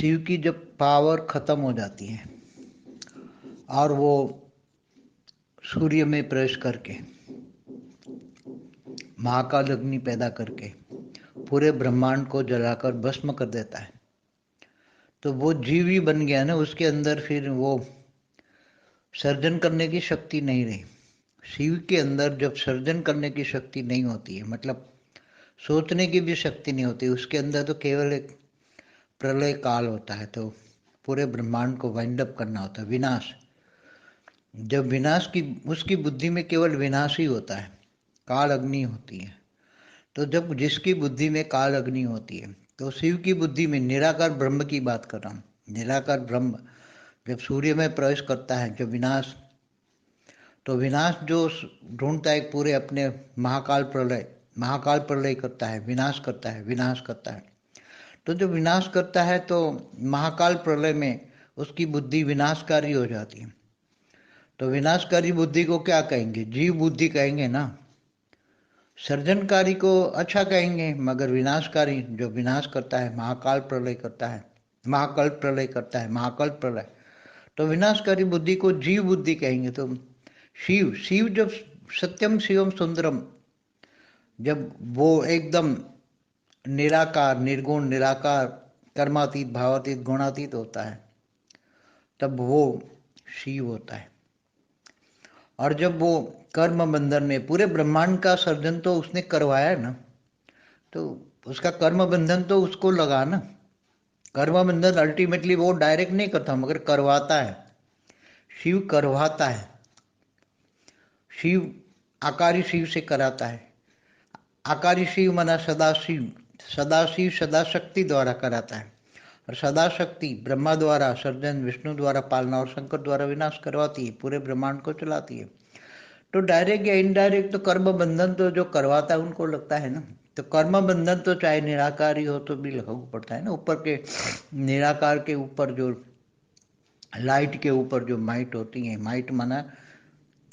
शिव की जब पावर खत्म हो जाती है और वो सूर्य में प्रवेश करके महाकाल अग्नि पैदा करके पूरे ब्रह्मांड को जलाकर भस्म कर देता है, तो वो जीव ही बन गया ना। उसके अंदर फिर वो सर्जन करने की शक्ति नहीं रही। शिव के अंदर जब सर्जन करने की शक्ति नहीं होती है, मतलब सोचने की भी शक्ति नहीं होती, उसके अंदर तो केवल एक प्रलय काल होता है। तो पूरे ब्रह्मांड को वाइंड अप करना होता है, विनाश। जब विनाश की उसकी बुद्धि में केवल विनाश ही होता है, काल अग्नि होती है। तो जब जिसकी बुद्धि में काल अग्नि होती है, तो शिव की बुद्धि में निराकार ब्रह्म की बात कर रहा हूँ। निराकार ब्रह्म जब सूर्य में प्रवेश करता है, जब विनाश, तो विनाश जो ढूंढता है पूरे अपने महाकाल प्रलय करता है, विनाश करता है, विनाश करता है। तो जो विनाश करता है तो महाकाल प्रलय में उसकी बुद्धि विनाशकारी हो जाती है। तो विनाशकारी बुद्धि को क्या कहेंगे? जीव बुद्धि कहेंगे ना। सर्जनकारी को अच्छा कहेंगे, मगर विनाशकारी जो विनाश करता है, महाकाल प्रलय करता है, महाकाल प्रलय करता है, महाकाल प्रलय, तो विनाशकारी बुद्धि को जीव बुद्धि कहेंगे। तो शिव शिव जब सत्यम शिवम सुंदरम, जब वो एकदम निराकार, निर्गुण, निराकार, कर्मातीत, भावातीत, गुणातीत होता है, तब वो शिव होता है। और जब वो कर्म बंधन में, पूरे ब्रह्मांड का सर्जन तो उसने करवाया ना, तो उसका कर्म बंधन तो उसको लगा ना। कर्म बंधन अल्टीमेटली वो डायरेक्ट नहीं करता, मगर करवाता है। शिव करवाता है। शिव आकारी शिव से कराता है। आकारी शिव मना सदाशिव, सदाशिव सदाशक्ति द्वारा कराता है। और सदाशक्ति ब्रह्मा द्वारा सर्जन, विष्णु द्वारा पालना और शंकर द्वारा विनाश करवाती है, पूरे ब्रह्मांड को चलाती है। तो डायरेक्ट या इनडायरेक्ट तो कर्म बंधन तो जो करवाता है उनको लगता है ना। तो कर्म बंधन तो चाहे निराकारी हो तो भी लागू पड़ता है ना। ऊपर के निराकार के ऊपर जो लाइट के ऊपर जो माइट होती है, माइट माना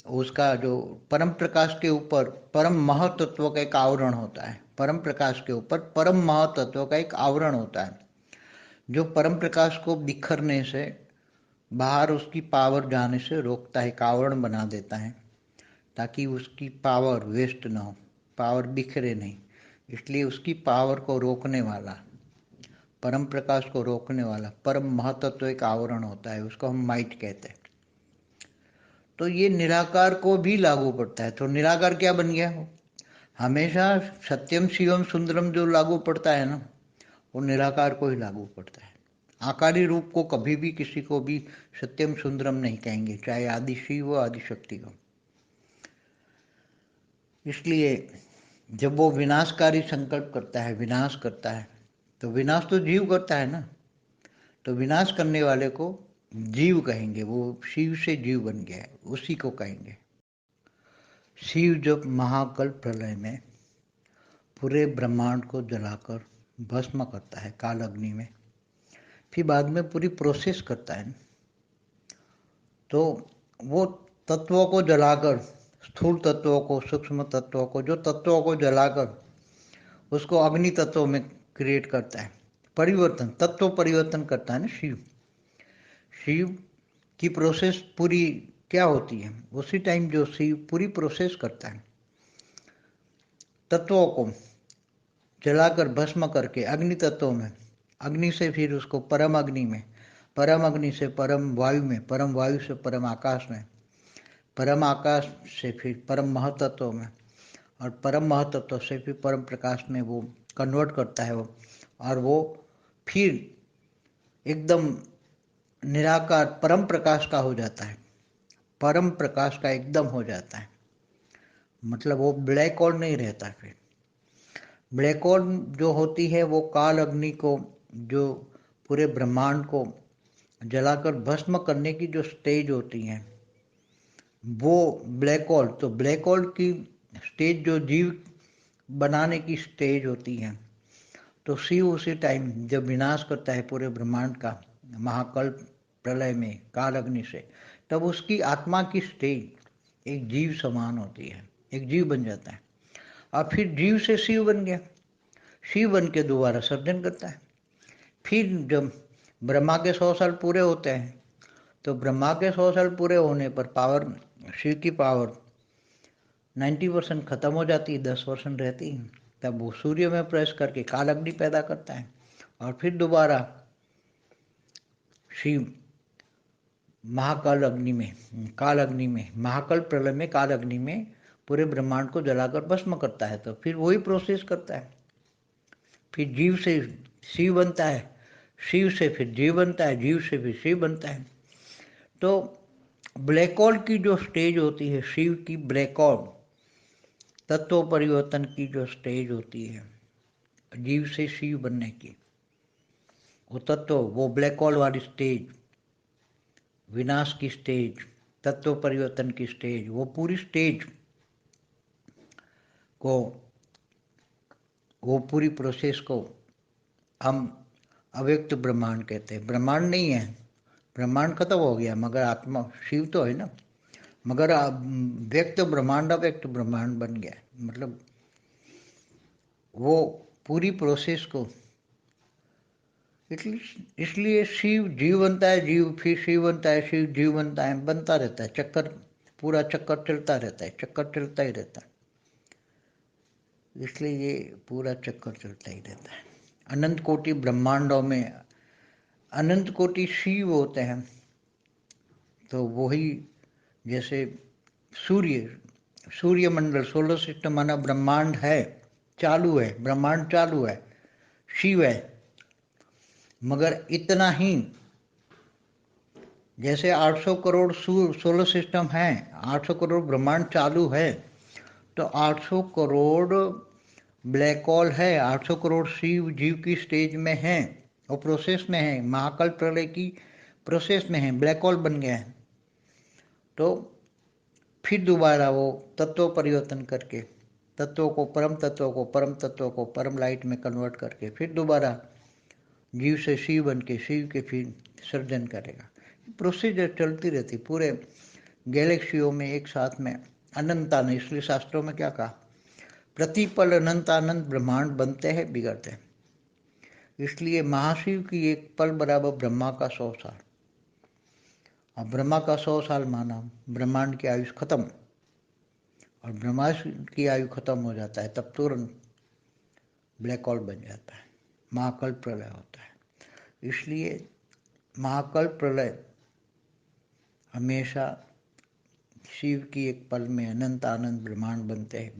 उसका जो परम प्रकाश के ऊपर परम महतत्व का एक आवरण होता है। परम प्रकाश के ऊपर परम महतत्व का एक आवरण होता है, जो परम प्रकाश को बिखरने से, बाहर उसकी पावर जाने से रोकता है, एक आवरण बना देता है, ताकि उसकी पावर वेस्ट ना हो, पावर बिखरे नहीं। इसलिए उसकी पावर को रोकने वाला, परम प्रकाश को रोकने वाला परम महतत्व एक आवरण होता है, उसको हम माइट कहते हैं। तो ये निराकार को भी लागू पड़ता है। तो निराकार क्या बन गया? हमेशा सत्यम शिवम सुंदरम जो लागू पड़ता है ना, वो निराकार को ही लागू पड़ता है। आकारी रूप को कभी भी किसी को भी सत्यम सुंदरम नहीं कहेंगे, चाहे आदि शिव हो, आदि शक्ति हो। इसलिए जब वो विनाशकारी संकल्प करता है, विनाश करता है, तो विनाश तो जीव करता है ना। तो विनाश करने वाले को जीव कहेंगे। वो शिव से जीव बन गया है, उसी को कहेंगे। शिव जब महाकल्प प्रलय में पूरे ब्रह्मांड को जलाकर भस्म करता है काल अग्नि में, फिर बाद में पूरी प्रोसेस करता है, तो वो तत्वों को जलाकर, स्थूल तत्वों को, सूक्ष्म तत्वों को, जो तत्वों को जलाकर उसको अग्नि तत्व में क्रिएट करता है, परिवर्तन, तत्व परिवर्तन करता है ना शिव। शिव की प्रोसेस पूरी क्या होती है? उसी टाइम जो शिव पूरी प्रोसेस करता है, तत्वों को जलाकर भस्म करके अग्नि तत्वों में, अग्नि से फिर उसको परम अग्नि में, परम अग्नि से परम वायु में, परम वायु से परम आकाश में, परम आकाश से फिर परम महतत्व में, और परम महतत्व से फिर परम प्रकाश में वो कन्वर्ट करता है वो। और वो फिर एकदम निराकार परम प्रकाश का हो जाता है, परम प्रकाश का एकदम हो जाता है। मतलब वो ब्लैक होल नहीं रहता। फिर ब्लैक होल जो होती है वो काल अग्नि को, जो पूरे ब्रह्मांड को जलाकर भस्म करने की जो स्टेज होती है, वो ब्लैक होल। तो ब्लैक होल की स्टेज जो जीव बनाने की स्टेज होती है, तो शिव उसी टाइम जब विनाश करता है पूरे ब्रह्मांड का महाकल्प प्रलय में काल अग्नि से, तब उसकी आत्मा की स्टेज एक जीव समान होती है, एक जीव बन जाता है। और फिर जीव से शिव बन गया, शिव बन के दोबारा सर्जन करता है। फिर जब ब्रह्मा के 100 साल पूरे होते हैं, तो ब्रह्मा के 100 साल पूरे होने पर पावर, शिव की पावर 90% खत्म हो जाती है, 10% रहती है। तब वो सूर्य में प्रवेश करके काल अग्नि पैदा करता है और फिर दोबारा शिव महाकाल अग्नि में, काल अग्नि में, महाकाल प्रलय में, काल अग्नि में पूरे ब्रह्मांड को जलाकर भस्म करता है। तो फिर वही प्रोसेस करता है, फिर जीव से शिव बनता है, शिव से फिर जीव बनता है, जीव से फिर शिव बनता है। तो ब्लैक होल की जो स्टेज होती है, शिव की ब्लैक होल तत्व परिवर्तन की जो स्टेज होती है जीव से शिव बनने की, वो तत्व, वो ब्लैक होल वाली स्टेज, विनाश की स्टेज, तत्व परिवर्तन की स्टेज, वो पूरी स्टेज को, वो पूरी प्रोसेस को हम अव्यक्त ब्रह्मांड कहते हैं। ब्रह्मांड नहीं है, ब्रह्मांड खत्म हो गया, मगर आत्मा शिव तो है ना, मगर व्यक्त ब्रह्मांड अव्यक्त ब्रह्मांड बन गया। मतलब वो पूरी प्रोसेस को, इसलिए शिव जीव बनता है, जीव फिर शिव बनता है, शिव जीव बनता है, बनता रहता है चक्कर, पूरा चक्कर चलता रहता है, चक्कर चलता ही रहता है। इसलिए ये पूरा चक्कर चलता ही रहता है। अनंत कोटि ब्रह्मांडों में अनंत कोटि शिव होते हैं। तो वही जैसे सूर्य मंडल, सोलर सिस्टम माना ब्रह्मांड है, चालू है, ब्रह्मांड चालू है, शिव है, मगर इतना ही जैसे 800 करोड़ सोलर सिस्टम है, 800 करोड़ ब्रह्मांड चालू है, तो 800 करोड़ ब्लैक होल है, 800 करोड़ शिव जीव की स्टेज में है, वो प्रोसेस में है, महाकाल प्रलय की प्रोसेस में है, ब्लैक होल बन गया है। तो फिर दोबारा वो तत्व परिवर्तन करके तत्वों को परम तत्वों को परम तत्वों को परम लाइट में कन्वर्ट करके फिर दोबारा जीव से शिव बन के शिव के फिर सर्जन करेगा। प्रोसीजर चलती रहती पूरे गैलेक्सियों में एक साथ में, अनंता ने, इसलिए शास्त्रों में क्या कहा, प्रतिपल अनंतानंत ब्रह्मांड बनते हैं, बिगड़ते हैं। इसलिए महाशिव की एक पल बराबर ब्रह्मा का 100 साल। अब ब्रह्मा का 100 साल माना, ब्रह्मांड की आयुष खत्म, और ब्रह्मा की आयु खत्म हो जाता है, तब तुरंत ब्लैक होल बन जाता है, महाकाल प्रलय होता है। इसलिए महाकाल प्रलय हमेशा शिव की एक पल में अनंत आनंद ब्रह्मांड बनते हैं।